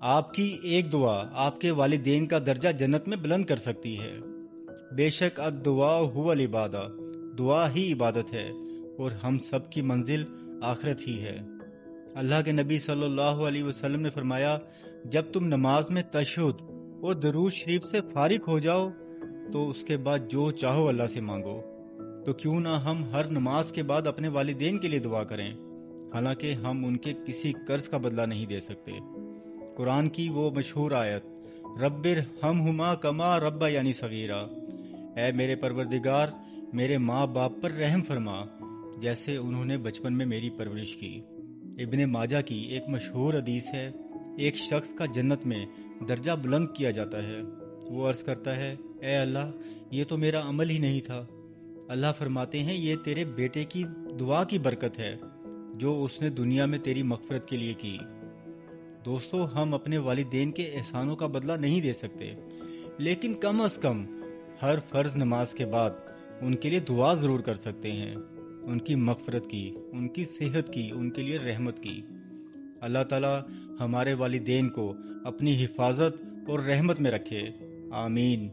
آپ کی ایک دعا آپ کے والدین کا درجہ جنت میں بلند کر سکتی ہے۔ بے شک الدعاء هو العبادہ، دعا ہی عبادت ہے، اور ہم سب کی منزل آخرت ہی ہے۔ اللہ کے نبی صلی اللہ علیہ وسلم نے فرمایا، جب تم نماز میں تشہد اور درود شریف سے فارغ ہو جاؤ تو اس کے بعد جو چاہو اللہ سے مانگو۔ تو کیوں نہ ہم ہر نماز کے بعد اپنے والدین کے لیے دعا کریں، حالانکہ ہم ان کے کسی قرض کا بدلہ نہیں دے سکتے۔ قرآن کی وہ مشہور آیت، رب ارحمہما کما ربیانی صغیرا، اے میرے پروردگار میرے ماں باپ پر رحم فرما جیسے انہوں نے بچپن میں میری پرورش کی۔ ابن ماجہ کی ایک مشہور حدیث ہے، ایک شخص کا جنت میں درجہ بلند کیا جاتا ہے۔ وہ عرض کرتا ہے، اے اللہ یہ تو میرا عمل ہی نہیں تھا۔ اللہ فرماتے ہیں، یہ تیرے بیٹے کی دعا کی برکت ہے جو اس نے دنیا میں تیری مغفرت کے لیے کی۔ دوستو، ہم اپنے والدین کے احسانوں کا بدلہ نہیں دے سکتے، لیکن کم از کم ہر فرض نماز کے بعد ان کے لیے دعا ضرور کر سکتے ہیں، ان کی مغفرت کی، ان کی صحت کی، ان کے لیے رحمت کی۔ اللہ تعالی ہمارے والدین کو اپنی حفاظت اور رحمت میں رکھے، آمین۔